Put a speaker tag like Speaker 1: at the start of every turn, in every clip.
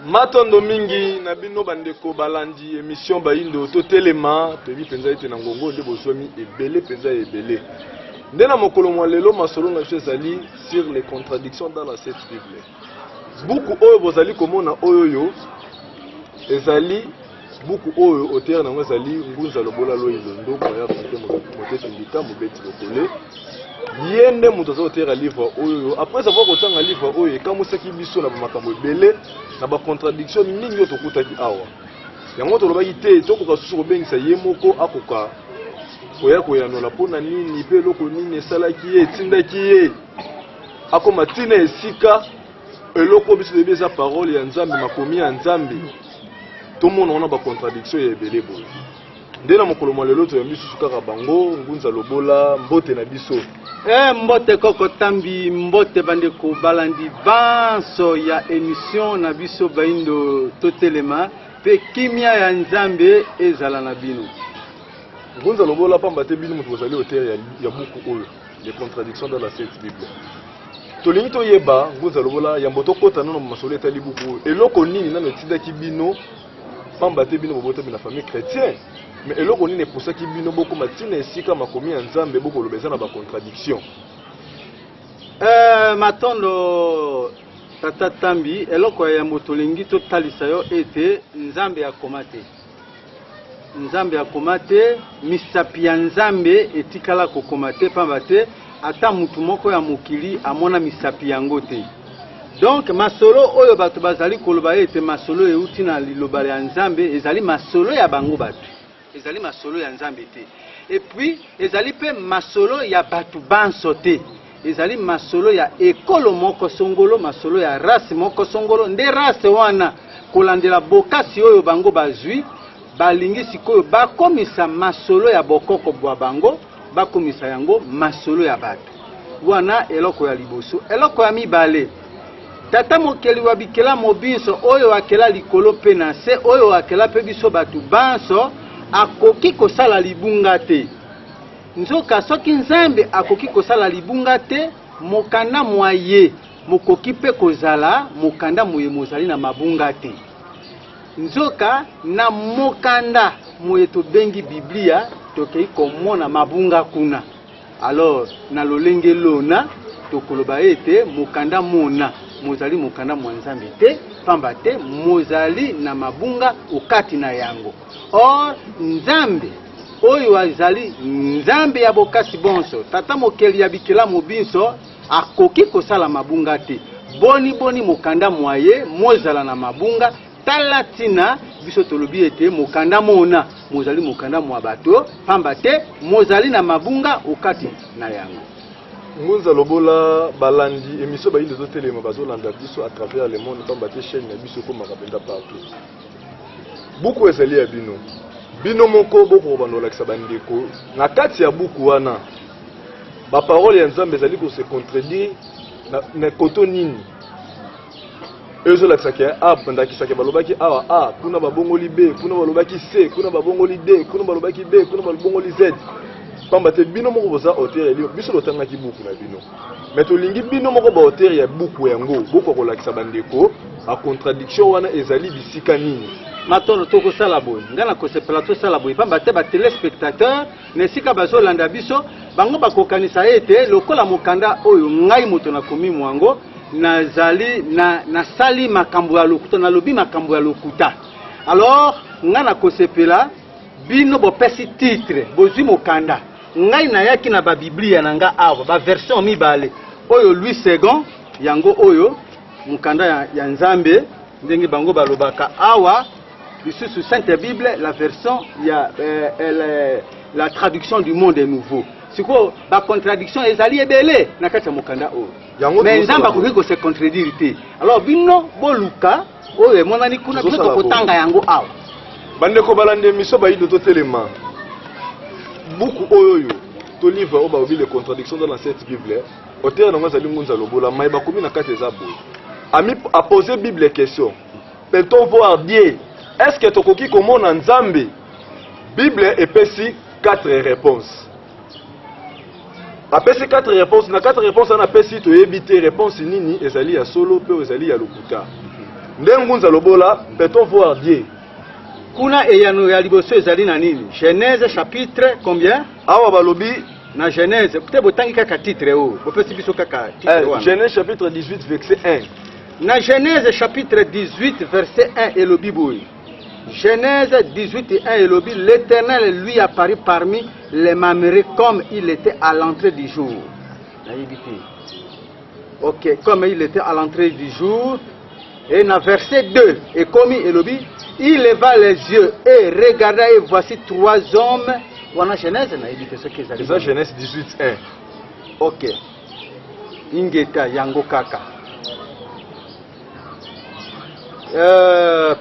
Speaker 1: Matondo mingi na bino bandeko balandi émission Bayindo to telema tobi penza ete na ngongo de bosomi ebele penza ebele. Ndena mokolo mwa lelo masolo na ezali sur les contradictions dans la Sainte Bible. Beaucoup oyo bozali komona oyo ezali beaucoup oyo auteur na ezali Ngunza Lobola Loyilondo ko ya fete motete ndika mobeti lokole. Yende muto zo auteur livre oyo après avoir autant un livre oyo kamusaki biso na makambo ebele na ba contradiction mingi yo tokutaki awa. Yango to lobaki te tokoka susu kobengisa ye moko akoka koya no la pona nini pe loko nini salaki ye tindaki ye akoma tina esika eloko biso de beza parole ya Nzambe makomi ya Nzambe to mona ona ba contradiction ya ebele boye. Ndena mokolo malelo to ya biso kaka bango Ngunza Lobola mbote na biso.
Speaker 2: Mbote koko tambi mbote bandeko balandi banso ya émission na biso Bayindo to telema pe kimia ya Nzambe ezala na bino.
Speaker 1: Ngunza Lobola pamba te bino mutu bozali auteur ya buku oyo les contradictions dans la Sainte Bible. Tolingi to yeba Ngunza Lobola ya mboto kota nono masolo etali buku eloko nini na metindaki bino pamba te bino bobota bina famille chrétienne. Mais eloko nini pour ça ki bino boko matina esika makomi ya Nzambe boko lobeza na ba contradiction.
Speaker 2: Matondo tata tambi eloko ya motolingi to talisa yo ete Nzambe akomate. Nzambe akomate misapi ya Nzambe etikala kokomate pamba te ata mutu moko ya mokili amona misapi yango te. Donc masolo oyo bato bazali koloba ete masolo euti na liloba ya Nzambe ezali masolo ya bango bato. Ezali masolo ya Nzambe te. Et puis ezali pe masolo ya batu banso te. Ezali masolo ya ekolo moko songolo, masolo ya race moko songolo, nde race wana kolandela bokasi oyo bango bazwi balingi sikoyo bakomisa masolo ya bokoko bwa bango, bakomisa yango masolo ya batu. Wana eloko ya liboso, eloko ya mibale. Tata mokeli wabikela mobiso oyo akela likolo pe na se oyo akela pe biso batu banso akoki kosala libunga te. Nzoka soki Nzambe akoki kosala libunga te, mokanda mwaye mokoki pe kozala mokanda moye mozali na mabunga te. Nzoka na mokanda moye to bengi Biblia tokei komona mabunga kuna. Alors na lolenge lona tokoloba ete mokanda mona mozali mokanda mwa Nzambe te pamba te mozali na mabunga okati na yango. Or Nzambe oyo azali Nzambe ya bokasi bonso tata mokeli ya bikela mobinso akoki kosala mabunga te. Boni mokanda mwaye mozala na mabunga talatina biso tolobi ete mokanda mona mozali mokanda mwa bato pamba te mozali na mabunga okati na yango.
Speaker 1: Ngunza Lobola balandi émission Bayindo to telema bazolanda biso à travers le monde pamba te chaîne na biso ko makapenda partout. Buku ezali ya bino. Bino moko boko banola kisa bandeko na kati ya buku wana ba parole ya Nzambe ezali ko se contredire na koto nini. Ezo la tsake a panda kisake balobaki awa kuna babongoli B kuna balobaki C kuna babongoli D kuna balobaki B kuna babongoli Z. Pamba te bino moko boza auteur ya biso lotanga ki buku na bino. Mais to lingi bino moko ba auteur ya buku yango boko ko lakisa bandeko a contradiction wana ezali bisika nini.
Speaker 2: Matondo toko sala boy ngana ko se plateau sala boy pamba te ba téléspectateur nesika bazolanda biso bango bakokanisa ete lokola mokanda oyo ngai moto na komi mwango nazali na sali makambo ya lokuta na lobi makambo ya lokuta. Alors ngana ko sepela bino bo pesi titre bozwi mokanda ngai na yaki na ba Biblia na nga awa ba version mibale oyo Louis II yango oyo mokanda ya Nzambe ndenge bango balobaka awa lisusu Sainte Bible la version ya la traduction du monde est nouveau. Siko ba contradiction ezali ebele na kati ya mokanda oyo. Mais Nzambe akoki ko se contredire te. Alors bino boluka oyo monani kuna biso kotanga yango awa.
Speaker 1: Bandeko balande miso Bayindo to telema. Buku oyo to livre oba obi les contradictions dans la Sainte Bible. Auteur na ngazali Ngunza Lobola mai bakomi na kati ezabo. Ami a posé Bible question. Peut-on voir Dieu? Est-ce que tokoki komona Nzambe? Bible epesi 4 réponses. Après ces 4 réponses, na 4 réponses on a pesi to éviter réponse nini ezali ya solo pe ezali ya lokuta. Ndengunza lobola, peut-on voir Dieu?
Speaker 2: Kuna eyano ya liboso ezali na nini? Genèse chapitre combien?
Speaker 1: Awa balobi
Speaker 2: na Genèse, peut-être botangi kaka titre o. Bopesi biso kaka titre wana.
Speaker 1: Genèse chapitre 18 verset 1.
Speaker 2: Na Genèse chapitre 18 verset 1 et le Bible. Genèse 18 et 1 et le Bible, l'Éternel lui apparut parmi les mamérés comme il était à l'entrée du jour. Ok, comme il était à l'entrée du jour. Et dans verset 2, et comme il leva les yeux et regarda et voici 3 hommes. Wana Genèse na évité ce qu'ils
Speaker 1: allaient. C'est Genèse 18 1.
Speaker 2: Ok. Ingeta yango kaka.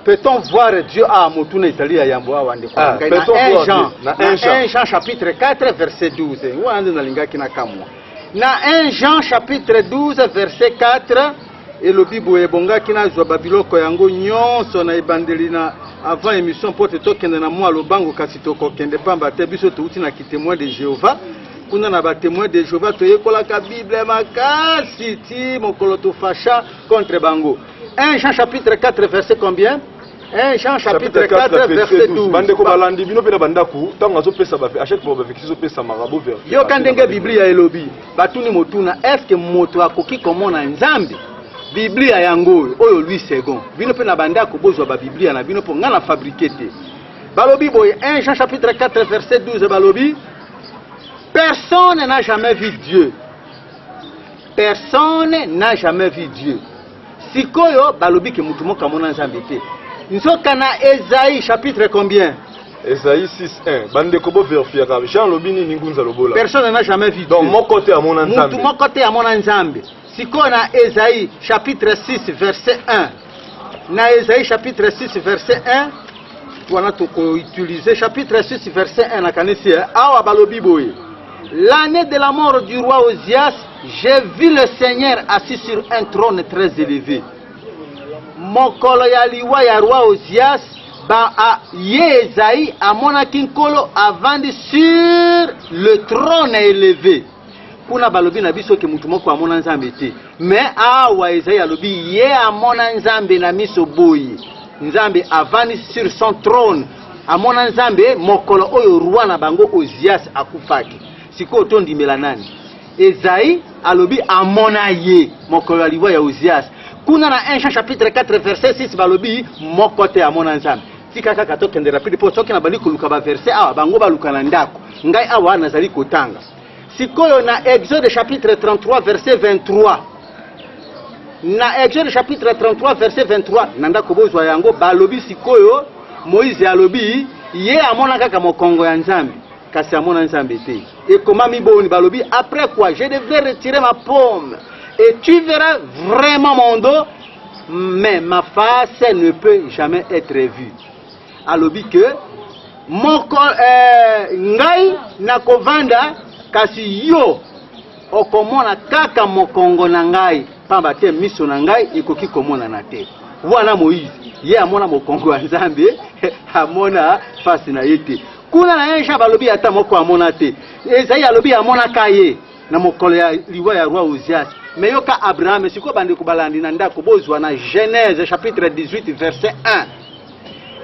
Speaker 2: Peut-on voir Dieu à Motuna Italie à Yambo à Wande?
Speaker 1: Peut-on voir Dieu?
Speaker 2: Na 1 Jean chapitre 4 verset 12. Wande na lingaki na kamwa. Na 1 Jean chapitre 12 verset 4 et le Bible ebonga kina zwa babiloko yango nyonso na ebandeli na avant émission pote tokende na mwa lobango kasi tokokende pamba te biso touti na témoin de Jéhovah. Kuna na ba témoin de Jéhovah toyekola ka Bible makasi ti mokolo to facha contre bango. 1 Jean chapitre 4 verset combien? 1 Jean chapitre 4 verset 12.
Speaker 1: Bande ko balandi bino pena bandaku tango azopesa ba à chaque fois ba vexi zopesa marabo vers.
Speaker 2: Yo kandenge Biblia elobi batuni motuna est-ce que moto akoki komona nzambe? Biblia yango oyo lui second. Bino pena bandako bozwa ba Biblia na bino po ngana fabriquer te. Balobi boy 1 Jean chapitre 4 verset 12 balobi personne n'a jamais vu Dieu. Personne n'a jamais vu Dieu. Sikoyo balobi ke mutu moka mona nzambe te. Nzoka na Esaïe chapitre combien?
Speaker 1: Esaïe 6:1. Bande ko bo vérifier ka Jean lobini ningunza lobola.
Speaker 2: Personne n'a jamais vu Dieu.
Speaker 1: Donc mon côté à mon nzambe.
Speaker 2: Mutu mon côté à mon nzambe. Sikoyo na Esaïe chapitre 6 verset 1. Na Esaïe chapitre 6 verset 1. Wana to ko utiliser chapitre 6 verset 1 na kanisi awa balobi boye. L'année de la mort du roi Osias, j'ai vu le Seigneur assis sur un trône très élevé. Mokolo ya liwa ya roi Osias, ba a Yezaï a monakinkolo avandi sur le trône élevé. Kuna balobi na biso ke mutu moko amona nzambe te. Mais awa Esaïe alobi ye amona nzambe na miso boyi. Nzambe avandi sur son trône. Amona nzambe mokolo oyo roi na bango Osias akufaki. Siko tondi melanani. Esaïe alobi amona ye mokolo liwa ya Osias. Kuna na 1 Jean chapitre 4 verset 6 balobi mokote amona nzambe. Tika kaka tokende rapide po soki na bali koluka ba verset awa bango baluka na ndako. Ngai awa nazali kotanga. Sikoyo na Exode chapitre 33 verset 23. Na Exode chapitre 33 verset 23 nanda kobozwa yango balobi sikoyo Moïse alobi ye amona kaka mokongo ya nzambe. Kasi amona nzambe te. Et comment mi boni balobi après quoi je devais retirer ma paume et tu verras vraiment mon dos mais ma face ne peut jamais être vue. Alobi que moko ngai nakovanda kasi yo okomona kaka mokongo na ngai pamba te miso na ngai ekoki komona na te. Wana Moïse ye amona mokongo ya nzambe amona face na yete. Kuna na yensha balobi ata moko amona te. Esaïe alobi amona kaye na mokolo ya liwa ya roi Osias. Mais yoka Abraham siko bande ko balandi na ndako bozwa na Genèse chapitre 18 verset 1.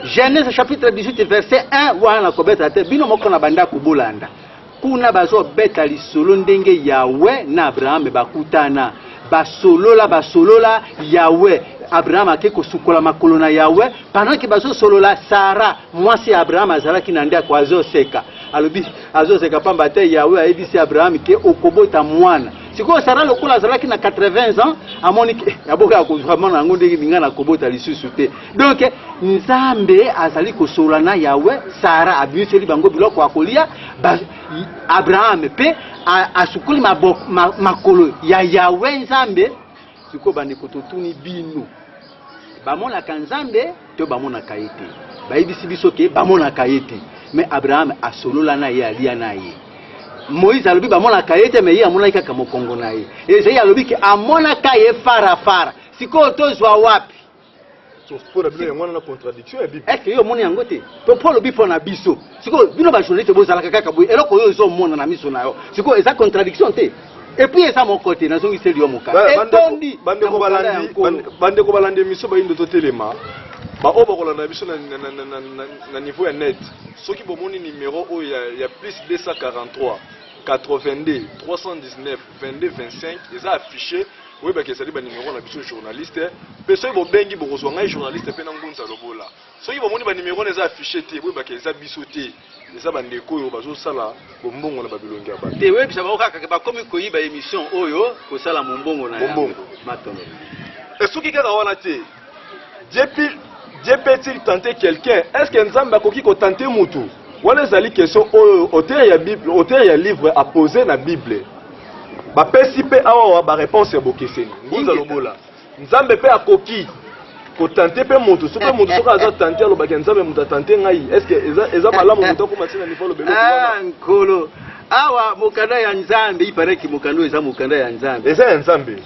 Speaker 2: Genèse chapitre 18 verset 1 wana kobeta te bino moko na banda ko bolanda. Kuna bazo beta lisolo ndenge Yahweh na Abraham bakutana. Basolola Yahweh. Abraham ake kosukola makolo na Yahweh pendant que bazo solola Sarah mwasi Abraham azalaki na ndako azoseka alobi azoseka pamba te Yahweh ayebisi Abraham ke okobota mwana siko Sarah lokola azalaki na 80 ans amoni ke aboka kozwa mwana ngo ndenge bingana kobota lisusu te. Donc nzambe azali kosola na Yahweh Sarah abiseli bango biloko akolia Abraham pe asukuli makolo ya Yahweh nzambe siko bande kototuni bino bamona kanzambe to bamona kayete bayibisi biso ke bamona kayete mais Abraham asolola na ye alia na ye. Moïse alobi bamona kayete mais ye amona kaka mokongo na ye. Esaïe alobi ke amona kaye fara siko tozwa wapi
Speaker 1: pour la Bible, il y a une contradiction.
Speaker 2: Est-ce que yo moni yango te? Pour le bipo na biso. Siko bino ba journaliste bozala kaka boye. Eloko yo zo mona na miso na yo. Siko eza contradiction te. Et puis eza mon côté na zongi seli yo moka.
Speaker 1: Bande ko balandi miso ba indo to telema. Ba oba ko landa biso na niveau ya net. Soki bomoni numéro o ya plus 243 82 319 22 25 eza affiché. Oui, parce que c'est des numéros de journaliste. Personne ne peut pas rejoindre un journaliste et ngunza lobola. Ceux qui vont monter des numéros les affichés, oui, parce que ça bisoté. Les ça bande ko yo bazo sala bombongo na babilonga ba.
Speaker 2: Te web ça va okaka ba comme ko yiba émission oyo ko sala mombongo na
Speaker 1: bombongo.
Speaker 2: Matono.
Speaker 1: Et ceux qui kaka wana te. Dieu peut-il tenter quelqu'un? Est-ce que Nzamba koki ko tenter mutu? Wana zali question oyo auteur ya Bible, auteur ya livre a posé na Bible. Ba pesi pe awa ba réponse ya bokeseni ngunza lobola nzambe pe akoki ko tenter pe moto so pe moto soka aza tenter lo ba nzambe muta tenter ngai est-ce que eza malamu muta ko matina ni folo belo
Speaker 2: nkolo awa mukanda ya nzambe ipareki mukando eza mukanda ya nzambe
Speaker 1: eza nzambe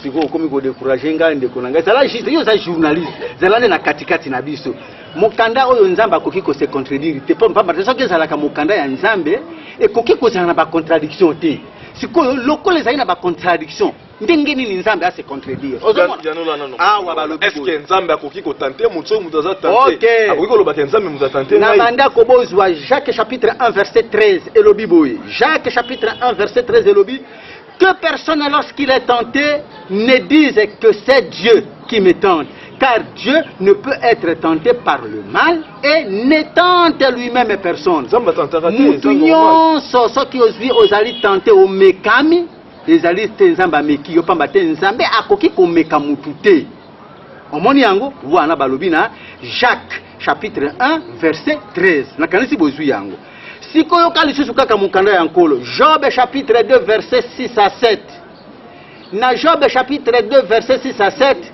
Speaker 2: siko komi ko décourager ngande ko nanga sala juste yo za journaliste zalane na katikati na biso mukanda oyo nzambe akoki ko se contredire te pamba parce que zalaka mukanda ya nzambe e koki ko zana ba contradiction te sikoyo lokola ezali na ba contradiction ndenge nini nzambe ase contredire
Speaker 1: est-ce que nzambe akoki ko tenter mutu aza tenter akoki ko loba ke nzambe mutu tenter
Speaker 2: na banda ko bozwa Jacques chapitre 1 verset 13 elobi boye Jacques chapitre 1 verset 13 elobi que personne lorsqu'il est tenté ne dise que c'est Dieu qui me tente. Car Dieu ne peut être tenté par le mal et ne tente lui-même personne. Mutunyon so ki ozali tenté au mekami, ezali te nzamba meki yo pamba te nzambe akoki ko meka mutute. Omoni yango wana balobi na Jacques chapitre 1 verset 13. Na kanisi bozwi yango. Sikoyo kalisusu kaka mukanda ya nkolo. Job chapitre 2 verset 6 à 7. Na Job chapitre 2 verset 6 à 7.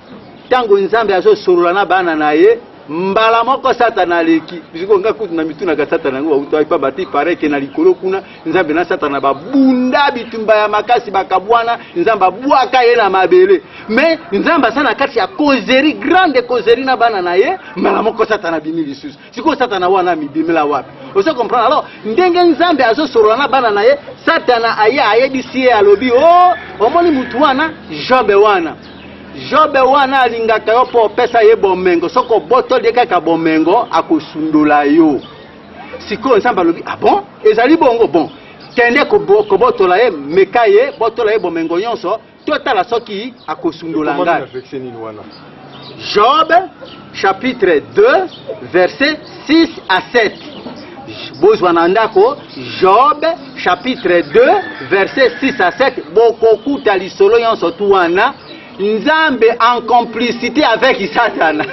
Speaker 2: Tango nzambe azo sorola na bana na ye mbala moko satana leki bisiko nga kutu na mituna ka satana ngo uto aipa bati pareke na likolo kuna nzambe na satana babunda bitumba ya makasi bakabwana nzamba bwaka ye na mabele mais nzamba sana kati ya causerie grande causerie na bana na ye mbala moko satana bimi lisusu siko satana wana mibimela wapi oso comprendre alors ndenge nzambe azo sorola na bana na ye satana aye bisi alobi omoni mutu wana Job wana Job wana alingaka yo po pesa ye bomengo soko boto de kaka bomengo akosundola yo siko nzamba lobi bon ezali bongo bon kende ko botola ye mekaye botola ye bomengo nyonso totala soki akosundola nga Job chapitre 2 verset 6 à 7 bozwana ndako Job chapitre 2 verset 6 à 7 bokokuta lisolo nyonso tu wana Nzambe en complicité avec Satan.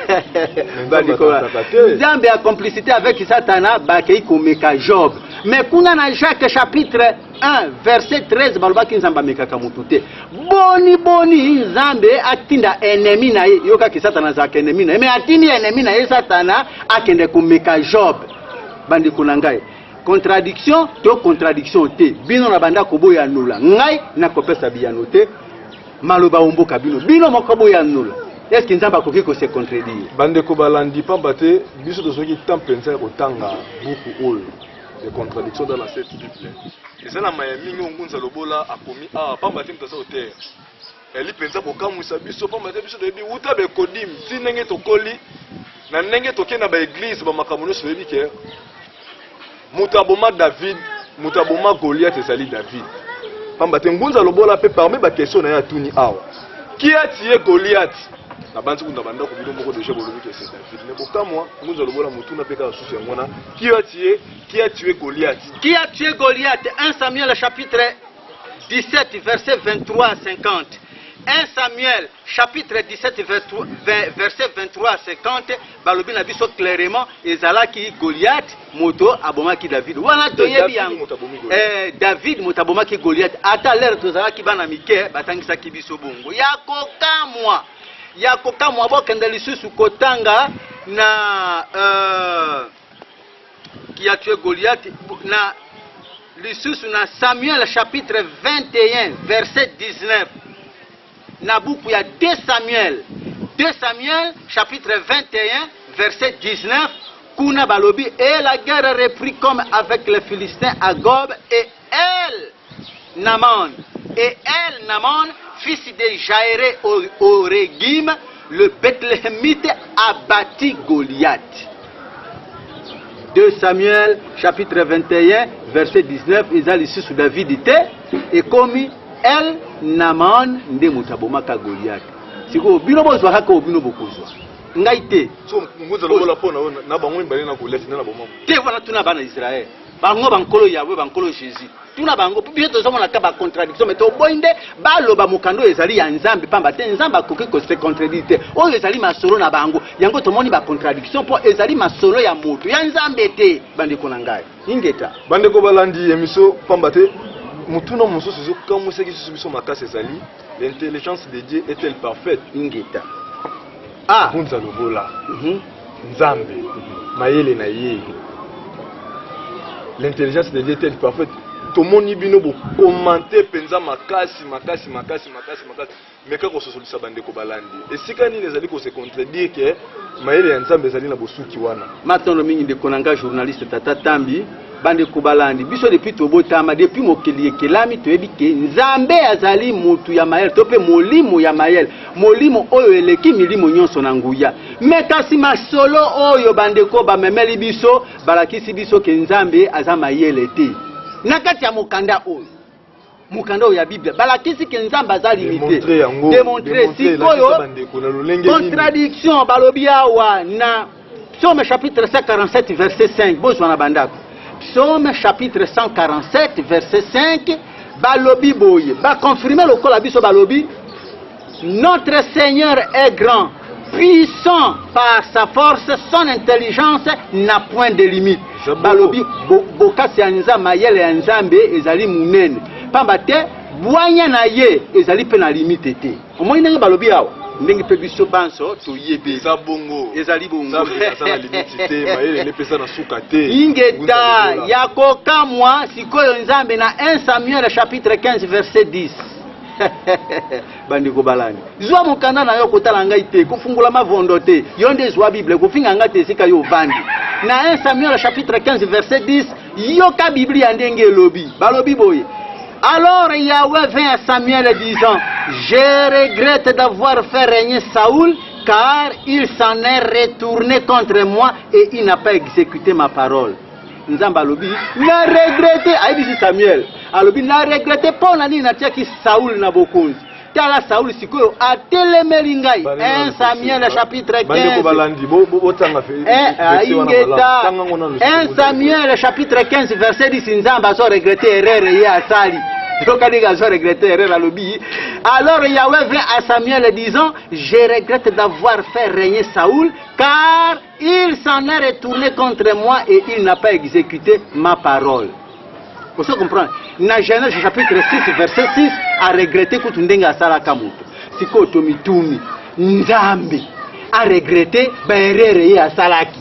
Speaker 2: Nzambe en complicité avec Satan, bakei komeka Job. Mais kuna na Jacques chapitre 1 verset 13 balobaki Nzamba meka kamutute. Boni Nzambe atinda ennemi na ye yoka ki Satan za ennemi na ye. Mais atini ennemi na ye Satan akende komeka Job. Bandi kuna ngai. Contradiction to contradiction te. Bino na banda koboya nula. Ngai na kopesa biyano te. Maloba omboka bino mokobo ya nula. Est-ce que nzamba koki ko se contredire?
Speaker 1: Bande ko balandi pamba te biso to soki tampenza ko tanga buku ol de contradiction dans la cette Bible. Et ça na mayami ngunza lobola akomi pamba te mtasa auteur. Eli penza ko kamwisa biso pamba te biso debi uta be kodim si nenge to koli na nenge to kena ba église ba makamuno so yebi ke mutaboma David mutaboma Goliath ezali David. Pamba te ngunza lobola pe parmi ba question na ya tuni awa. Qui a tué Goliath? Na bantu kunda banda ko bino moko déjà bolobi que c'est David. Ne boka moi ngunza lobola mutuna pe ka susu ngona. Qui a tué Goliath?
Speaker 2: Qui a tué Goliath? 1 Samuel chapitre 17 verset 23 à 50. 1 Samuel chapitre 17 verset 23 à 50 balobi na biso clairement ezalaki Goliath moto abomaki David wana toyebi yango David moto abomaki Goliath ata lere tozalaki bana mike batangisaki biso bongo ya kokamwa bokende lisusu kotanga na qui a tué Goliath na lisusu na Samuel chapitre 21 verset 19 na buku ya 2 Samuel 2 Samuel, chapitre 21, verset 19. Kuna balobi, et la guerre reprit comme avec les Philistins à Gob, et Naman, fils de Jaéré au Régim, le Bethléemite, abattit Goliath. 2 Samuel, chapitre 21, verset 19, ils ont ici sous David était, et comme Naman, nde mutabomaka Goliath. Si vous bino bozwa haka obino bokozwa. Ngaite.
Speaker 1: So nguzalo la pona na bango mbali na kolesi na bomo.
Speaker 2: Te wana tuna bana Israël. Bango bankolo yawe bankolo Jésus. Tuna bango biso tozomona ka ba contradiction mais to boinde baloba mukando ezali ya nzambe pamba te nzamba akoki ko se contradicte. Oyo ezali masolo na bango. Yango tomoni ba contradiction po ezali masolo ya moto. Ya nzambe te bande ko nangai. Ingeta.
Speaker 1: Bande ko balandi emiso pamba te mutuna mususu zokamwisaki susu makasi ezali. L'intelligence de Dieu est-elle parfaite?
Speaker 2: Ingeta.
Speaker 1: Ah, bunza lobola. Nzambe. Mayele na ye. L'intelligence de Dieu est-elle parfaite? Tomoni bino bo commenter penza makasi. Meka ko sosolisa bande ko balandi. Esika nini ezali ko se contredire que mayele ya nzambe ezali na bosuki wana.
Speaker 2: Matondo mingi de konanga journaliste Tata Tambi. Bande kubalandi biso depuis tobotama depuis mokeli ekelami toyebi ke nzambe azali mutu ya mayele tope molimo ya mayele molimo oyo eleki milimo nyonso na nguya mekasi masolo oyo bandeko bamemeli biso balakisi biso ke nzambe aza mayele te nakati ya mokanda oyo ya Bible balakisi ke nzambe aza limité démontrer sikoyo contradiction balobi awa na Psaume chapitre 147 verset 5 bozwa na bandako. Psaume chapitre 147 verset 5 balobi boye ba confirmer le kolabiso balobi notre Seigneur est grand puissant par sa force son intelligence n'a point de limite balobi bokasi ya nzambe mayele ya nzambe ezali munene pamba te bwanya na ye ezali pe na limite te omoni ndenge balobi awa ndenge pe biso banso toyebi
Speaker 1: za bongo
Speaker 2: ezali bongo
Speaker 1: za na limite te mayele ne pesa na suka te
Speaker 2: ingeta ya kokamwa sikoyo nzambe na 1 Samuel chapitre 15 verset 10 bandiko balani zwa mokanda na yo kotala ngai te kufungula mavondo te yo nde zwa Bible kufinga ngai te sika yo vandi na 1 Samuel chapitre 15 verset 10 yo ka Biblia ndenge elobi balobi boye. Alors Yahweh vint à Samuel disant, je regrette d'avoir fait régner Saoul, car il s'en est retourné contre moi et il n'a pas exécuté ma parole. Nzamba alobi, n'a regretté, aïe Samuel, alobi n'a regretté pas nani na tiaki Saoul na bokonzi. Tala Saoul sikoyo a telemeli ngai 1 Samuel chapitre 15 1 Samuel chapitre 15 verset 10 nzamba so regretter erreur ya asali tokadiga so regretter erreur alobi. Alors Yahweh vint à Samuel disant, je regrette d'avoir fait régner Saoul car il s'en est retourné contre moi et il n'a pas exécuté ma parole. Vous comprenez? Na Genèse chapitre 6 verset 6 a regretté que tundenga sala kamuto. Siko tomitumi nzambe a regretté berere ya salaki.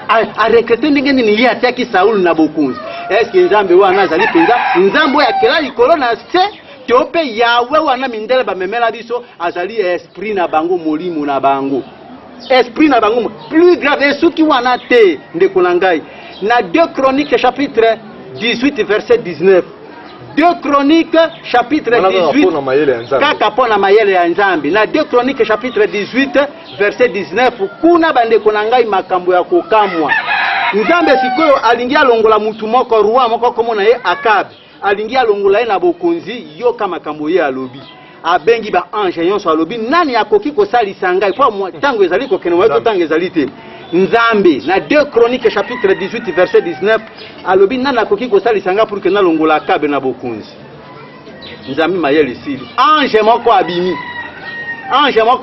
Speaker 2: A regretté ndenge ni ya ataki Saul na bokunzi. Est-ce que nzambe wana azali penza nzambe ya kela likolo na se tope Yahweh wana mindele ba memela biso azali esprit na bango molimo na bango. Esprit na bango plus grave suki wana te ndeko na ngai. Na 2 Chroniques chapitre 18 verset 19. 2 Chroniques chapitre 18 kaka pona mayele ya nzambe. Na 2 Chroniques chapitre 18 verset 19 kuna bandeko na ngai makambo ya kokamwa. Nzambe sikoyo alingia longola mutu moko roi moko komona ye Akab. Alingia longola ye na bokonzi yo kama makambo ye alobi. Abengi ba ange nyonso alobi nani akoki kosalisa ngai po tango ezali kokene wato tango ezali te. Nzambe na 2 Chroniques chapitre 18 verset 19 alobi nana koki kosalisa nga pour que na longola Akabe na bokunzi. Nzambe mayele sili ange moko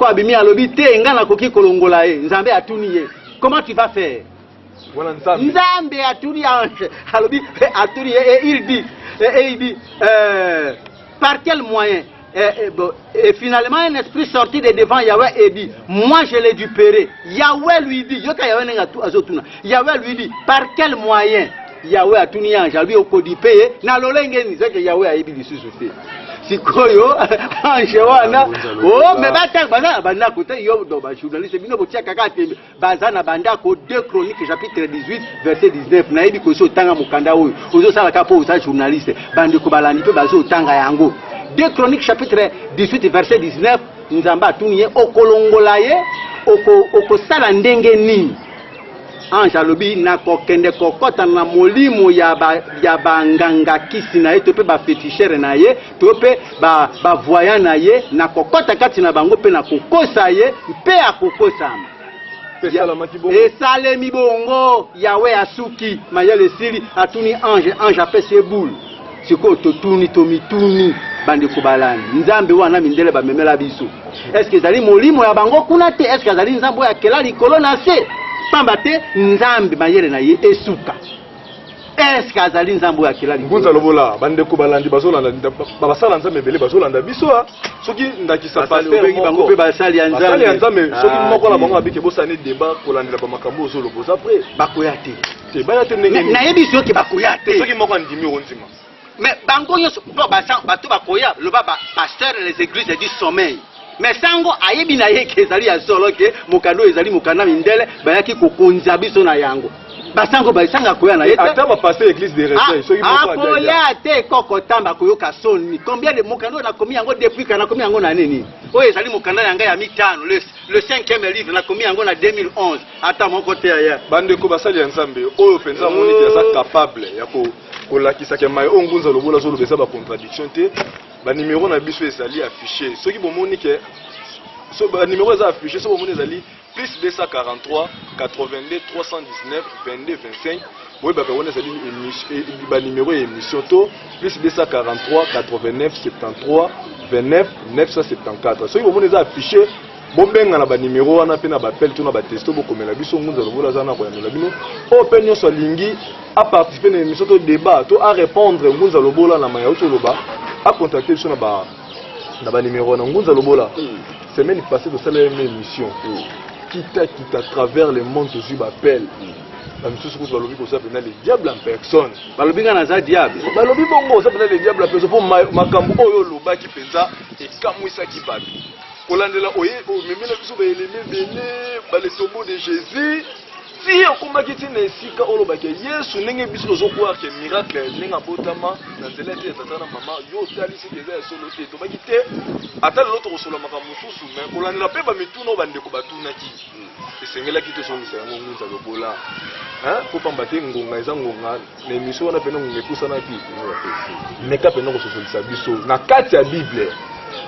Speaker 2: abimi alobi te nga na koki kolongola ye. Nzambe atuni ye comment tu vas faire? Nzambe atuni ange alobi atuni ye et il dit par quel moyen? Et finalement un esprit sorti de devant Yahweh et dit, moi je l'ai dupéré. Yahweh lui dit, Yahweh lui dit, par quel moyen? Yahweh a tout nié, Yahweh au codipé, na lolengeni, c'est que Yahweh a ébi du susouté. sikoyo ange wana oh mais bata bana bana côté yo do ba journaliste bino botia kaka tembe bazana banda ko 2 Chroniques chapitre 18 verset 19 na yebi ko so tanga mukanda oyo ozo sala ka po sa journaliste bande ko balani pe bazo tanga yango 2 Chroniques chapitre 18 verset 19 nzamba tuniye okolongola ye okosala ndenge nini ange alobi na kokende kokota na molimo ya banganga kisi na ye to pe ba fétichere na ye to pe ba voyant na ye na kokota kati na bango pe na kokosa ye mpe akokosama esalemi bongo yawe asuki mayele sili atuni ange apese boule siko totuni tomituni bande kubalani nzambe wana mindele bamemela biso est-ce que ezali molimo ya bango kuna te est-ce que ezali nzambe ya kela likolo na se pamba te nzambe mayele na ye esuka est-ce que azali nzambe ya kela likolo
Speaker 1: ngunza lobola bande kubalandi bazolanda babasala nzambe bele bazolanda biso soki ndakisa pasteur
Speaker 2: bango pe basali ya
Speaker 1: nzambe soki moko na bango abike bosani débat kolandela ba makambo ozoloboza après
Speaker 2: bakoya te
Speaker 1: baya te ndenge
Speaker 2: na yebi soki bakoya te
Speaker 1: soki moko andimi onzima.
Speaker 2: Mais bango yo bato bakoya loba pasteur les églises du sommeil mais sango ayebi na ye ke ezali ya solo ke mokando ezali mokanda mindele bayaki kokonza biso na yango basango basanga koya na ye
Speaker 1: ata ba pasteur église de réveil soki moko
Speaker 2: akoya te koko tamba koyoka soni combien de mokando na komi yango depuis kana komi yango na nini oyo ezali mokanda yanga ya mitano le 5e livre na komi yango na 2011 ata moko te aya
Speaker 1: bande ko basali ya nzambe oyo penza moni te asa capable ya kolakisa ke mayo ngunza lobola zo lobesa ba contradiction te ba numéro na biso ezali affiché soki bomoni ke so ba numéro eza affiché so bomoni ezali plus 243 82 319 22 25 oui ba wona ezali ba numéro ya émission to plus 243 89 73 29 974 soki bomoni eza affiché bombenga na ba numéro wana pe na ba appel to na ba testo bokomela biso ngunza lobola zana ko yamela bino o pe nyonso lingi à participer à l'émission de débat, à répondre à Lobola na maya loba, à contacter sur na numéro na Ngunza Lobola. Semaine passée de cette émission, quitte à travers le monde Jésus m'appelle. La mission sur le lobby pour ça venir les diables en personne.
Speaker 2: Ba lobby na za diable.
Speaker 1: Ba lobby bongo ça venir les diables en personne pour makambo oyo loba ki penza et kamwisa ki babi. Kolandela oye o memela biso ba eleme bene ba le tombeau de Jésus. Si on combat qui n'est si quand on le bat que Yesu n'engage biso zo croire que miracle n'enga botama na nzela te tata na mama yo tali si déjà solo te to bakite ata l'autre solo maka mususu mais ko landela pe ba mituna bande ko batuna ki esengela kito so ngisa ngo ngunza lobola ko pambate ngonga eza ngonga na émission na pena ngekusa na ki mais ka pena ko so biso na kati ya Bible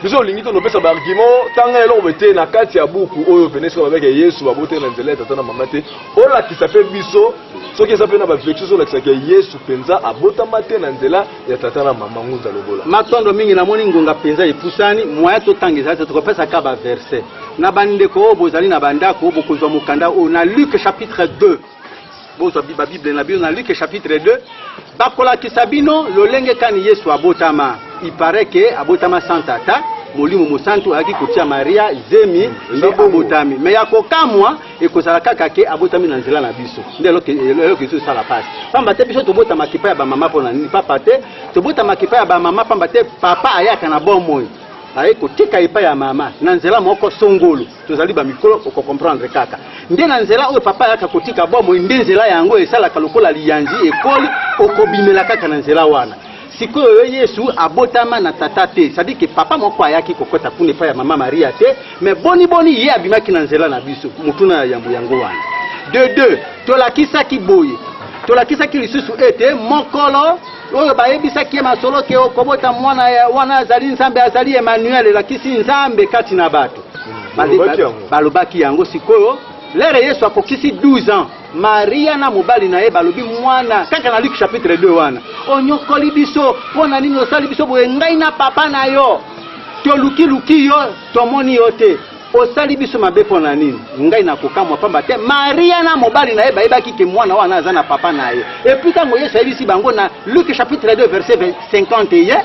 Speaker 1: biso lingito no pesa ba argument tanga elo bete na kati ya buku oyo venese ba beke Yesu ba bote na nzela tata na mama te ola kisape biso soki esa pe na ba vexo so la kisake Yesu penza abota mate na nzela ya tata na mama ngunza lobola
Speaker 2: matondo mingi na moni ngonga penza epusani moya to tangeza to pesa ka ba verset na bande ko bozali na bandako bokozwa mukanda o na Luc chapitre 2 bozo ba Bible na bio na Luc chapitre 2 bakola kisabino lolenge kani Yesu abotama il paraît que abotama santata molimo mosantu aki kotia Maria zemi nde abotami mais yakokamwa ekozala kaka ke abotami na nzela na biso ndelo ke so sala passe pamba te biso tobotama kipa ya ba mama pona ni papa te tobotama kipa ya ba mama pamba te papa ayaka na bomoi aye kotika ipa ya mama na nzela moko songolo tozali ba mikolo ko comprendre kaka nde na nzela oyo papa ayaka kotika bomoi nde nzela yango esala kalokola liyanzi ekoli okobimela kaka na nzela wana sikoyo Yesu abotama na tata te ça dit que papa moko ayaki kokota kuna pa ya mama Maria te mais boni ye abimaki na nzela na biso mutuna yambo yango wana de deux tolakisa ki boye tolakisa ki lisusu ete mokolo oyo bayebisaki masolo ke okobota mwana ya wana azali nzambe azali Emmanuel lakisi nzambe kati na bato balobaki yango sikoyo lere Yesu akokisi 12 ans Maria na mobali na ye balobi mwana kaka na Luc chapitre 2 wana onyokoli biso pona nini osali biso boye ngai na papa na yo toluki yo tomoni yo te osali biso mabe pona nini ngai na kokamwa pamba te Maria na mobali na ye bayebaki ke mwana wana aza na papa na ye et puis tango Yesu ayebisi bango na Luc chapitre 2 verset 51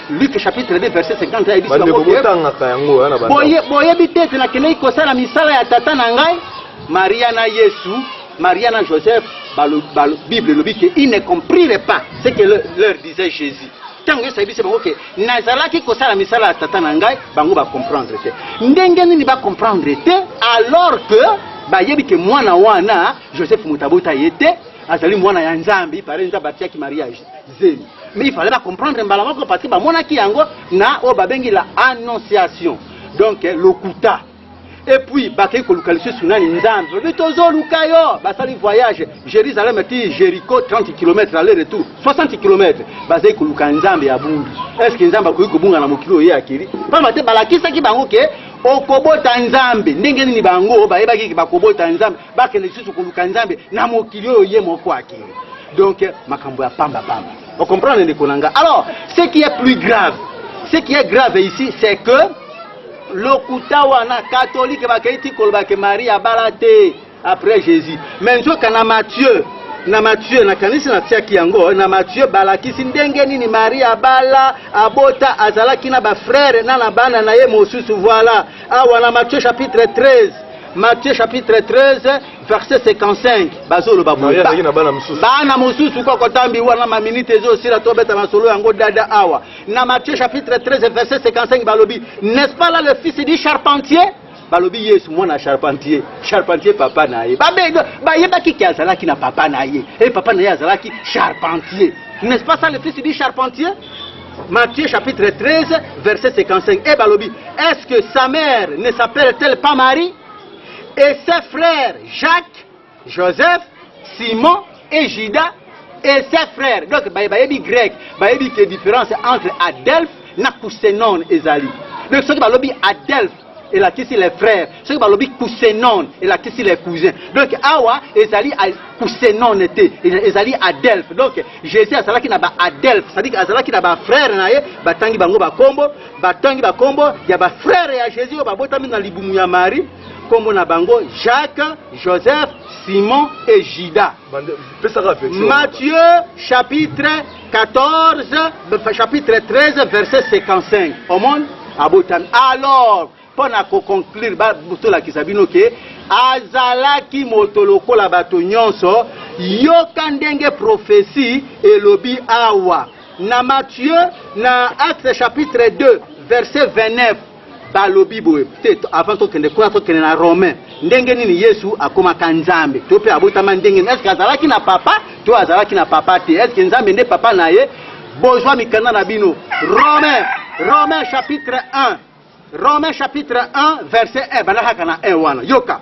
Speaker 2: Luc chapitre 2 verset 51 ayebisi bango boye bitete na kenei kosala misala ya tata na ngai Maria na Yesu Maria na Joseph Bible le dit qu'ils ne comprirent pas ce que leur disait Jésus tango ça dit c'est bon que nazalaki ko sala misala tata na ngai bango ba comprendre te ndenge nini ba comprendre te alors que ba yebi que mwana wana Joseph Mutabota yete azali mwana ya Nzambi pare nza batia ki mariage zeli mais il fallait pas comprendre mbala moko parce que ba mona ki yango na o ba bengi la annonciation donc lokuta. Et puis, bakay ko lukalisé sunani Nzambe. Le tozo lukayo, basali voyage Jérusalem ti Jéricho 30 km aller-retour, 60 km. Bazay ko luka Nzambe ya bungi. Est-ce que Nzambe ko bunga na mokilo ye akiri? Pa mate balakisa ki bango ke okobota Nzambe. Ndenge nini bango ba yebaki ki bakobota Nzambe, bakene susu ko luka Nzambe na mokilo ye moko akiri. Donc makambo ya pamba pamba. On comprend le konanga. Alors, ce qui est plus grave, ce qui est grave ici, c'est que lokuta wana catholique bakaiti kolbake Maria balate après Jésus. Maintenant kana Matthieu na kanisa na tiaki yango na Matthieu balakisi ndenge nini Maria bala abota azalaki na ba frère na bana na ye mosusu voilà. Awa na Matthieu chapitre 13. Matthieu chapitre 13 verset 55 bazolo babuya bana mususu kwa kotambi wana ma minute zo sira to beta masolo yango dada awa na Matthieu chapitre 13 verset 55 balobi n'est-ce pas là le fils du charpentier balobi Yesu mwana charpentier papa na ye ba yebaki ki azalaki na papa na ye et papa na ye azalaki charpentier n'est-ce pas ça le fils du charpentier Matthieu chapitre 13 verset 55 et balobi est-ce que sa mère ne s'appelle-t-elle pas Marie et ses frères Jacques, Joseph, Simon et Judas et ses frères. Donc, bayebi grec, bayebi que différence entre Adelphes na Koussenon et Zali. Donc, ceux qui balobi Adelphes et là qui c'est les frères, ceux qui balobi Koussenon et là qui c'est les cousins. Donc, Awa et Zali Koussenon était, et Zali Adelphes. Donc, Jésus a qui n'a pas Adelphes, c'est-à-dire que qui n'a pas frère naye, batangi bango bakombo, il y a ba frère et Jésus ba botami na libumu ya Marie. Comme na bango Jacques, Joseph, Simon et Judas. Matthieu chapitre 14, chapitre 13, verset 55. Au monde, alors, pour conclure, la kisabino ke azalaki motoloko la bato nyonso yokandenge prophétie elobi awa. Na Matthieu, na Acte chapitre 2, verset 29. Balobi boye peut-être avant to kende kwa to kende na Romain ndenge nini Yesu akoma kanzambe to pe abotama ndenge est-ce que azalaki na papa to azalaki na papa te est-ce que nzambe nde papa na ye bozwa mikanda na bino Romain chapitre 1 verset 1 banaka na 1 wana yoka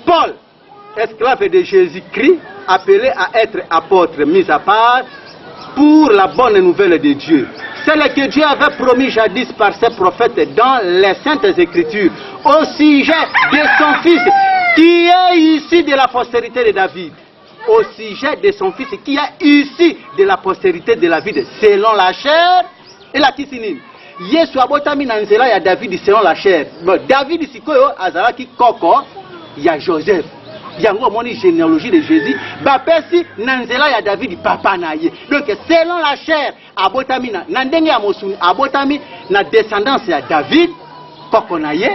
Speaker 2: Paul esclave de Jésus-Christ appelé à être apôtre mis à part pour la bonne nouvelle de Dieu. C'est ce que Dieu avait promis jadis par ses prophètes dans les Saintes Écritures au sujet de son fils qui est issu de la postérité de David. Au sujet de son fils qui est issu de la postérité de David selon la chair et la kisinine. Yesu abotami na nzela ya David selon la chair. David sikoyo azalaki koko ya Joseph. Yango moni généalogie de Jésus bapesi na nzela ya David papa na ye. Donc selon la chair abotami na ndenge ya mosuni abotami na descendance ya David koko na ye.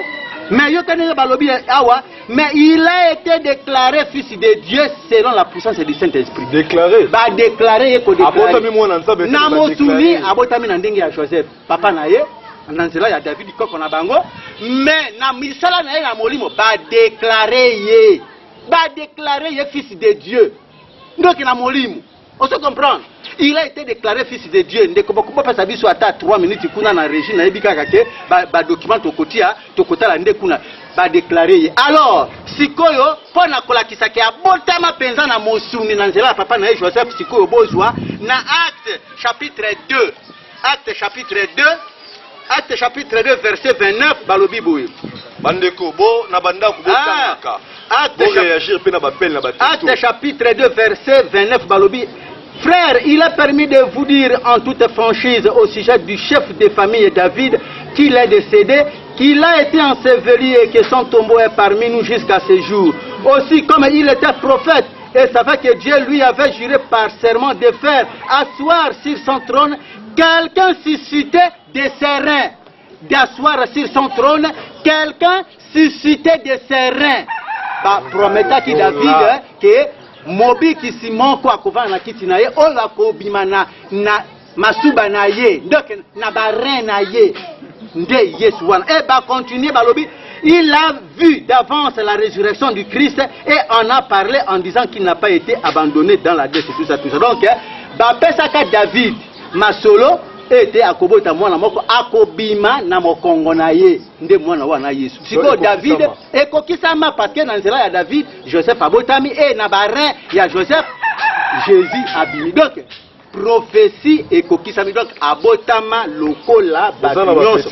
Speaker 2: Mais yokanenge balobi awa mais il a été déclaré fils de Dieu selon la puissance du Saint-Esprit.
Speaker 1: Déclaré.
Speaker 2: Ba déclaré ye ko déclaré.
Speaker 1: Abotami mwana nsabe
Speaker 2: na mosuni abotami na ndenge ya Joseph papa na ye. Na nzela ya David koko na bango mais na misala na ye na molimo ba déclaré ye. Va déclarer le fils de Dieu. Donc il a molimo. On se comprend. Il a été déclaré fils de Dieu. Ne komba pas sa biso ata 3 minutes kuna na régime na ebika kake ba document to kotia to kotala nde kuna ba déclarer. Alors, sikoyo pona kolakisa ke abotama penza na mosuni na nzela papa na Joseph sikoyo bozwa na Acte chapitre 2. Acte chapitre 2 verset 29 balobi boye.
Speaker 1: Bandeko bo na banda kubotaka.
Speaker 2: Acte chapitre 2 verset 29 balobi. Frère, il est permis de vous dire en toute franchise au sujet du chef de famille David qu'il est décédé, qu'il a été enseveli et que son tombeau est parmi nous jusqu'à ce jour. Aussi comme il était prophète et savait que Dieu lui avait juré par serment de faire asseoir sur son trône quelqu'un suscité de ses reins. D'asseoir sur son trône quelqu'un suscité de ses reins. Prometa ki David que mobi ki simon kwa kovana na kiti na ye ola ko bimana na masuba na ye donc na ba rein na ye nde Yesu wana et ba continuer balobi. Il a vu d'avance la résurrection du Christ et on a parlé en disant qu'il n'a pas été abandonné dans la déesse, tout ça. Donc, Bapesaka David, Masolo, était à Kobota Mwana Moko, Akobima Namokongo Naye, Nde Mwana Wana Yesu. Siko David, et Kokisama, parce que dans le David, Joseph Abotami, et Nabarin, il y a Joseph, Jésus Abimi. Donc, prophétie et kokisami donc abotama lokola babinyoso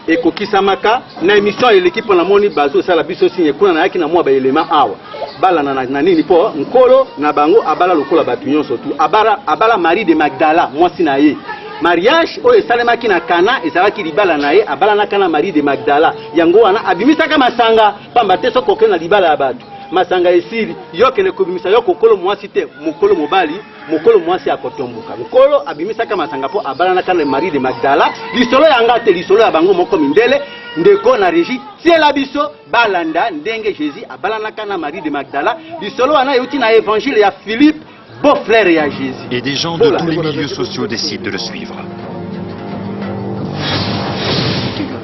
Speaker 2: et kokisamaka na émission et l'équipe na moni bazo sala biso signe kuna na yaki na mwa ba élément awa bala na nini po nkolo na bango abala lokola babinyoso tu abala Marie de Magdala mwasi na ye mariage oyo esalemaki na Kana ezalaki libala na ye abala na Kana Marie de Magdala yango wana abimisaka masanga pamba te soko na libala ya bato masanga esili yokele kubimisa yokokolo mwasi te mukolo mobali mukolo mwasi akotomboka mukolo abimisaka masanga po abalana kana Marie de Magdala lisolo yanga te lisolo ya bango moko mindele ndeko na régie tiela biso balanda ndenge Jésus abalana kana Marie de Magdala lisolo wana yuti na évangile ya Philippe beau-frère ya Jésus.
Speaker 3: Et des gens de tous les milieux sociaux décident de le suivre.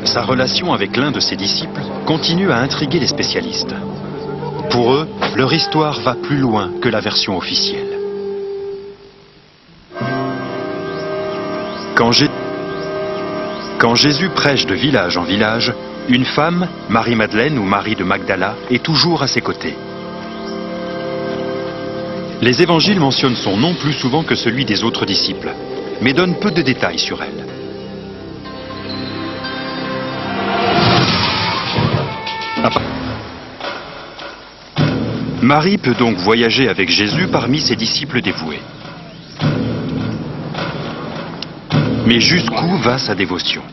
Speaker 3: Sa relation avec l'un de ses disciples continue à intriguer les spécialistes. Pour eux, leur histoire va plus loin que la version officielle. Quand Jésus prêche de village en village, une femme, Marie-Madeleine ou Marie de Magdala, est toujours à ses côtés. Les évangiles mentionnent son nom plus souvent que celui des autres disciples, mais donnent peu de détails sur elle. Marie peut donc voyager avec Jésus parmi ses disciples dévoués. Mais jusqu'où va sa dévotion?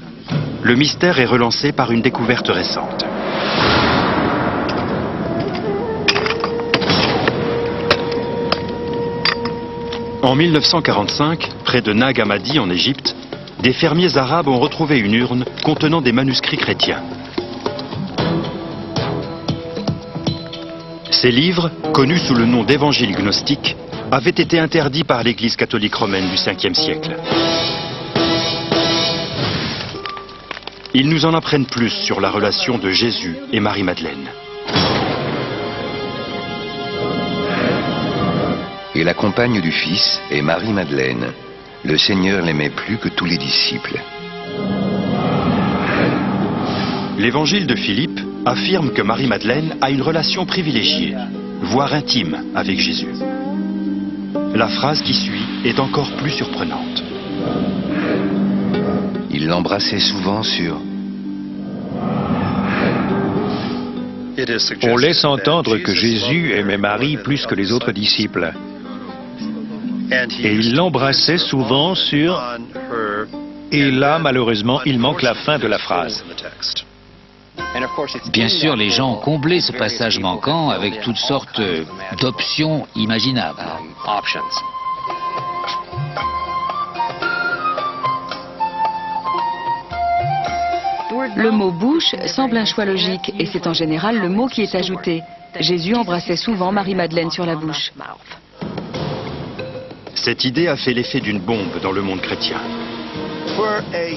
Speaker 3: Le mystère est relancé par une découverte récente. En 1945, près de Nag Hammadi en Égypte, des fermiers arabes ont retrouvé une urne contenant des manuscrits chrétiens. Ces livres, connus sous le nom d'évangiles gnostiques, avaient été interdits par l'Église catholique romaine du 5e siècle. Ils nous en apprennent plus sur la relation de Jésus et Marie-Madeleine.
Speaker 4: Et la compagne du Fils est Marie-Madeleine. Le Seigneur l'aimait plus que tous les disciples.
Speaker 3: L'évangile de Philippe affirme que Marie-Madeleine a une relation privilégiée, voire intime, avec Jésus. La phrase qui suit est encore plus surprenante.
Speaker 4: Il l'embrassait souvent sur...
Speaker 5: On laisse entendre que Jésus aimait Marie plus que les autres disciples. Et il l'embrassait souvent sur... Et là, malheureusement, il manque la fin de la phrase.
Speaker 6: Bien sûr, les gens ont comblé ce passage manquant avec toutes sortes d'options imaginables.
Speaker 7: Le mot bouche semble un choix logique et c'est en général le mot qui est ajouté. Jésus embrassait souvent Marie-Madeleine sur la bouche.
Speaker 3: Cette idée a fait l'effet d'une bombe dans le monde chrétien.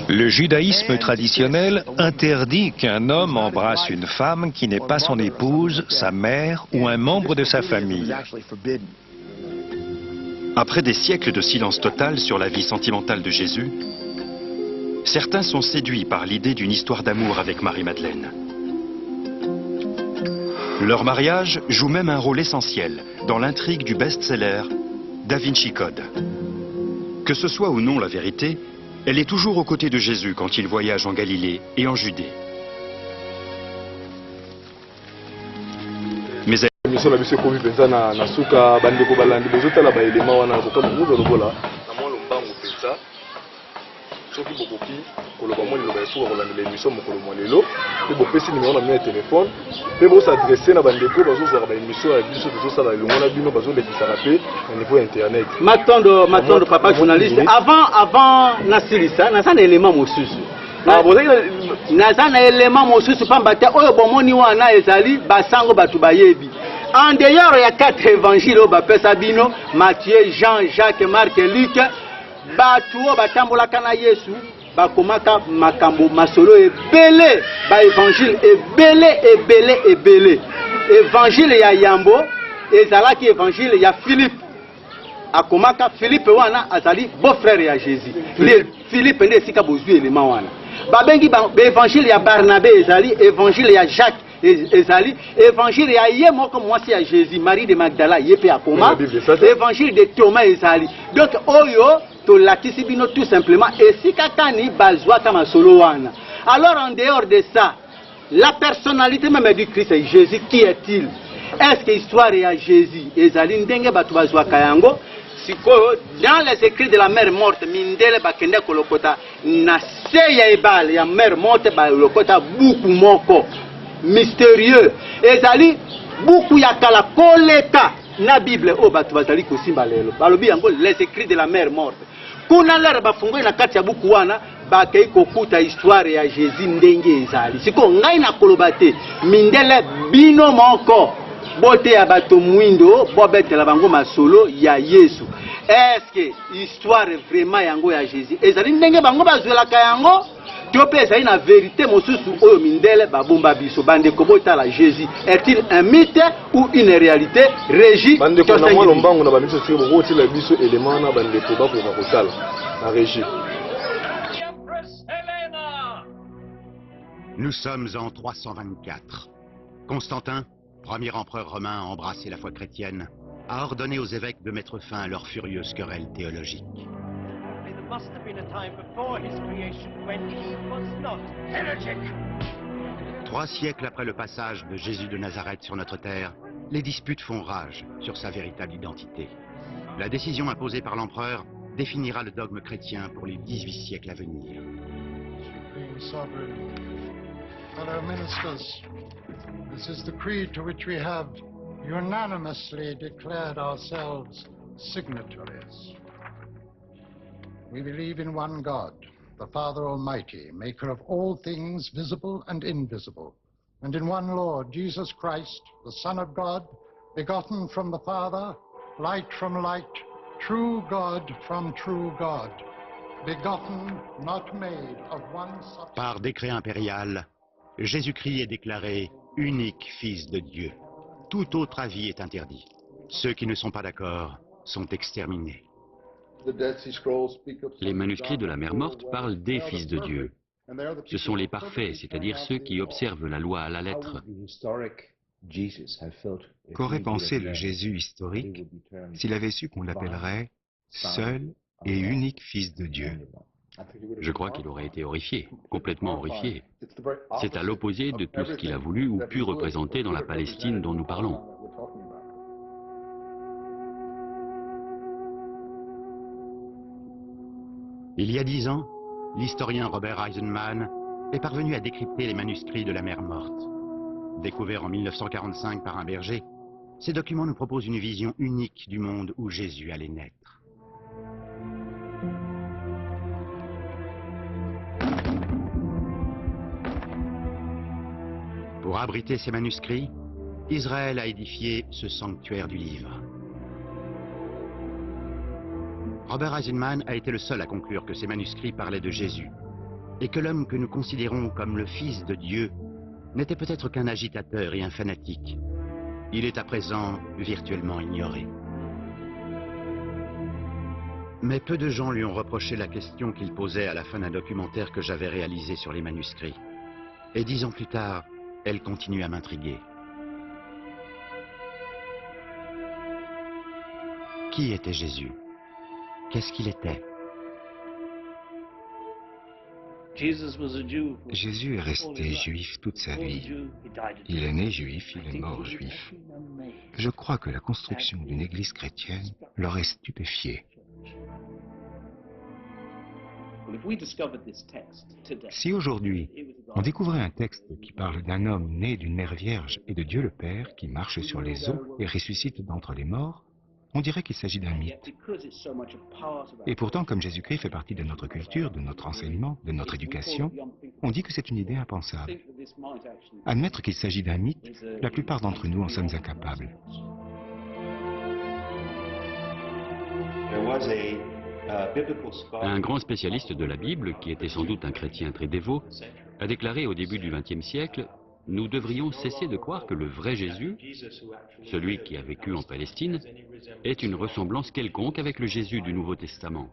Speaker 5: Le judaïsme traditionnel interdit qu'un homme embrasse une femme qui n'est pas son épouse, sa mère ou un membre de sa famille.
Speaker 3: Après des siècles de silence total sur la vie sentimentale de Jésus, certains sont séduits par l'idée d'une histoire d'amour avec Marie-Madeleine. Leur mariage joue même un rôle essentiel dans l'intrigue du best-seller Da Vinci Code. Que ce soit ou non la vérité, elle est toujours aux côtés de Jésus quand il voyage en Galilée et en Judée. Mais
Speaker 1: soki bokoki koloba mwa liloba esuka kolandela émission mokolo mwa lelo mpe bopesi nimero na bino ya telefone mpe bosadresse na bandeko bazozwaka baémission ya biso tozosala elongo na bino bazolekisaka mpe na niveau ya internet.
Speaker 2: Matondo papa journaliste avant nasilisa naza na élément mosusu naza na élément mosusu pamba te oyo bomoni wana ezali basango bato bayebi En dehors, il y a 4 évangiles au Sabino, Matthieu, Jean, Jacques, Marc et Luc. Batuo batambola kana Yesu, bakomaka makambo masolo ebele, ba évangile ebele. Évangile ya Yambo, ezalaki évangile ya Philippe. Akomaka Philippe wana azali beau-frère ya Jésus. Philippe nde sika bozwi élément wana. Babengi ba évangile ya Barnabé ezali, évangile ya Jacques ezali, évangile ya ye moko mwasi ya Jésus, Marie de Magdala yepe akoma, évangile de Thomas ezali. Donc oyo to lakisi bino tout simplement esika kani bazwaka masolo wana. Alors en dehors de ça, la personnalité même du Christ est Jésus, qui est-il? Est-ce que l'histoire est à Jésus? Ezali ndenge batu bazwaka yango. Sikoyo, dans les écrits de la mère morte, mindele bakende kolokota na se ya ebale ya mère morte ba lokota buku moko mystérieux. Ezali buku ya kala koleka na Bible o batu bazali kosimba lelo. Balobi yango les écrits de la mère morte. Kuna lera bafungwe na kati ya buku wana bakei kokuta histoire ya Jésus ndenge ezali. Siko ngai na koloba te mindele bino moko bote ya bato mwindo bobetela bango masolo ya Yesu. Est-ce que l'histoire vraiment yango ya Jésus ezali ndenge bango bazwelaka yango to pe ezali na vérité mosusu oyo mindele babomba biso bande kobota la Jésus est-il un mythe ou une réalité régie
Speaker 1: bande ko na molo mbango na bamiso siko boti la biso élément na bande ko ba ko kosala na régie.
Speaker 3: Nous sommes en 324. Constantin, premier empereur romain à embrasser la foi chrétienne, a ordonné aux évêques de mettre fin à leur furieuse querelle théologique. 3 siècles après le passage de Jésus de Nazareth sur notre terre, les disputes font rage sur sa véritable identité. La décision imposée par l'empereur définira le dogme chrétien pour les 18 siècles à venir.
Speaker 8: Fellow ministers, this is the creed to which we have unanimously declared ourselves signatories. We believe in one God, the Father Almighty, maker of all things visible and invisible, and in one Lord, Jesus Christ, the Son of God, begotten from the Father, light from light, true God from true God, begotten, not made, of one substance.
Speaker 3: Par décret impérial, Jésus-Christ est déclaré unique Fils de Dieu. Tout autre avis est interdit. Ceux qui ne sont pas d'accord sont exterminés.
Speaker 9: Les manuscrits de la Mère morte parlent des fils de Dieu. Ce sont les parfaits, c'est-à-dire ceux qui observent la loi à la lettre.
Speaker 10: Qu'aurait pensé le Jésus historique s'il avait su qu'on l'appellerait seul et unique Fils de Dieu?
Speaker 9: Je crois qu'il aurait été horrifié, complètement horrifié. C'est à l'opposé de tout ce qu'il a voulu ou pu représenter dans la Palestine dont nous parlons.
Speaker 3: Il y a 10 ans, l'historien Robert Eisenman est parvenu à décrypter les manuscrits de la Mère morte. Découverts en 1945 par un berger, ces documents nous proposent une vision unique du monde où Jésus allait naître. Pour abriter ces manuscrits, Israël a édifié ce sanctuaire du livre. Robert Eisenman a été le seul à conclure que ces manuscrits parlaient de Jésus, et que l'homme que nous considérons comme le Fils de Dieu n'était peut-être qu'un agitateur et un fanatique. Il est à présent virtuellement ignoré. Mais peu de gens lui ont reproché la question qu'il posait à la fin d'un documentaire que j'avais réalisé sur les manuscrits. Et 10 ans plus tard, elle continue à m'intriguer. Qui était Jésus? Qu'est-ce qu'il était?
Speaker 10: Jésus est resté juif toute sa vie. Il est né juif, il est mort juif. Je crois que la construction d'une église chrétienne l'aurait stupéfié. Si aujourd'hui, on découvrait un texte qui parle d'un homme né d'une mère vierge et de Dieu le Père qui marche sur les eaux et ressuscite d'entre les morts, on dirait qu'il s'agit d'un mythe. Et pourtant, comme Jésus-Christ fait partie de notre culture, de notre enseignement, de notre éducation, On dit que c'est une idée impensable. Admettre qu'il s'agit d'un mythe, la plupart d'entre nous en sommes incapables.
Speaker 9: Un grand spécialiste de la Bible, qui était sans doute un chrétien très dévot, a déclaré au début du XXe siècle: nous devrions cesser de croire que le vrai Jésus, celui qui a vécu en Palestine, est une ressemblance quelconque avec le Jésus du Nouveau Testament.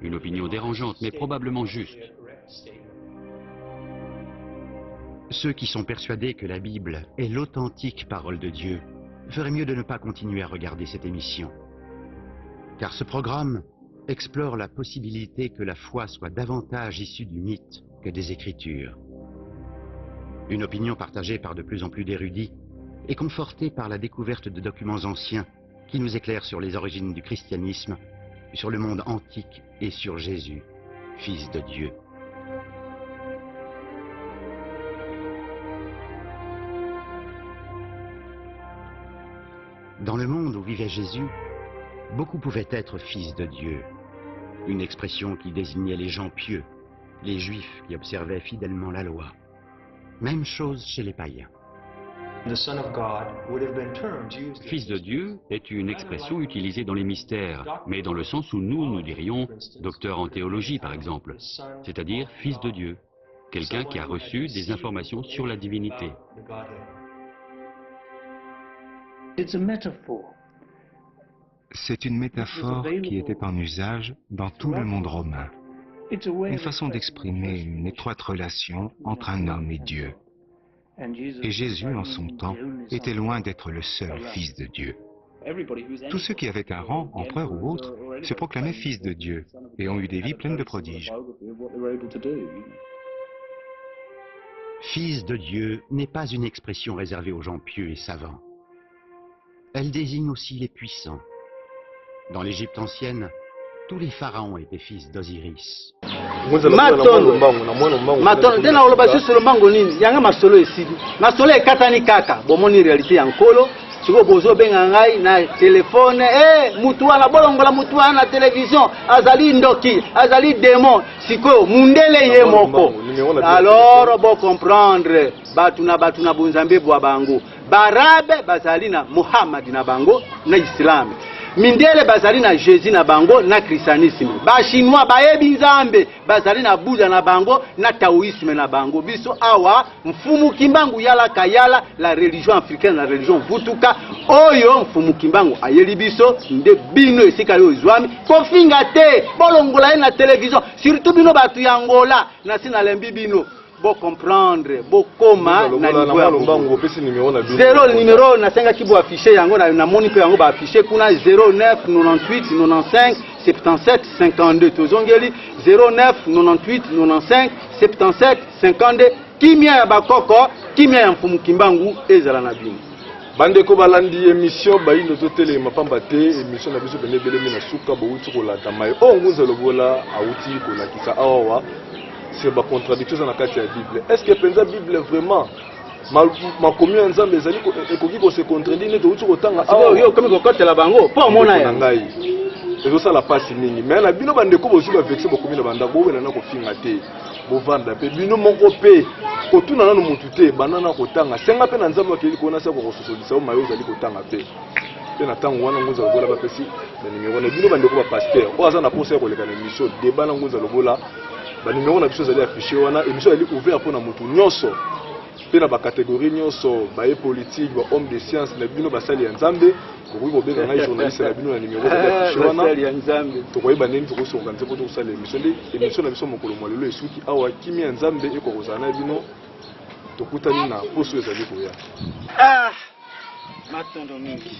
Speaker 9: Une opinion dérangeante, mais probablement juste.
Speaker 11: Ceux qui sont persuadés que la Bible est l'authentique parole de Dieu feraient mieux de ne pas continuer à regarder cette émission. Car ce programme explore la possibilité que la foi soit davantage issue du mythe que des Écritures. Une opinion partagée par de plus en plus d'érudits et confortée par la découverte de documents anciens qui nous éclairent sur les origines du christianisme, sur le monde antique et sur Jésus, Fils de Dieu. Dans le monde où vivait Jésus, beaucoup pouvaient être fils de Dieu, une expression qui désignait les gens pieux, les Juifs qui observaient fidèlement la loi. Même chose chez les païens.
Speaker 9: Fils de Dieu est une expression utilisée dans les mystères, mais dans le sens où nous dirions docteur en théologie par exemple, c'est-à-dire fils de Dieu, quelqu'un qui a reçu des informations sur la divinité.
Speaker 10: C'est une métaphore qui était en usage dans tout le monde romain. Une façon d'exprimer une étroite relation entre un homme et Dieu. Et Jésus, en son temps, était loin d'être le seul fils de Dieu. Tous ceux qui avaient un rang, empereur ou autre, se proclamaient fils de Dieu et ont eu des vies pleines de prodiges.
Speaker 11: Fils de Dieu n'est pas une expression réservée aux gens pieux et savants. Elle désigne aussi les puissants. Dans l'Égypte ancienne, tous les pharaons étaient fils d'Osiris.
Speaker 2: Matondo tena oloba solo mango nini yanga masolo esidi masolo ekatani kaka bomoni realite ya nkolo siko bozo benga ngai na telefone mutu wana bolongola mutu wana na television azali ndoki azali démon siko mundele ye moko alors bo comprendre batu na bunzambe bwa bango barabe bazali na Muhammad na bango na Islam mindele bazali na Jésus na bango na christianisme ba chinois bayebi nzambe bazali na Bouddha na bango na taoïsme na bango biso awa mfumu kimbangu yala kayala la religion africaine la religion vutuka oyo mfumu kimbangu ayeli biso nde bino esika yo zwami kofinga te bolongola na télévision surtout bino batu ya Angola na sina lembi bino bo comprendre bo koma na niveau zéro numéro na senga ki bo afficher yango na moni pe yango ba afficher kuna 09 98 95 77 52 tozongeli 09 98 95 77 52 kimia ya bakoko kimia ya mfumu kimbangu ezala na bino
Speaker 1: bandeko balandi émission bayindo totele mapamba te émission na biso bene belemi na suka bo uti ko la tamaye o ngunza lobola auti ko la kisa awa sur la contradiction dans la Bible. Est-ce que la Bible vraiment ma commune ensemble les amis et se contredit de tout autant
Speaker 2: yo comme côté la bango pour mon aya
Speaker 1: et ça la passe mingi mais la bino bande ko bozu ba vexer beaucoup na banda bo na ko finga te bo vanda pe bino moko pe ko tuna na mutu te banana ko tanga senga pe na nzambe ke ko na sa ko sosolisa o mayo zali ko tanga pe pe na tango wana ngoza lobola ba pesi na numéro na bino bande ko ba pasteur o aza na conseil ko leka na mission débat na ngoza lobola ba numéro na biso zali affiché wana émission ali ouvert pour na mutu nyonso pe na ba catégorie nyonso ba politique ba homme de science na bino basali ya nzambe ko ko benga ngai journaliste na bino na numéro zali affiché wana basali ya nzambe to ko ba neni to ko so kanze ko to sala émission na biso mokolo molelo esuki awa kimi ya nzambe eko kozana bino to kutani na poso ezali ko ya
Speaker 2: matondo mingi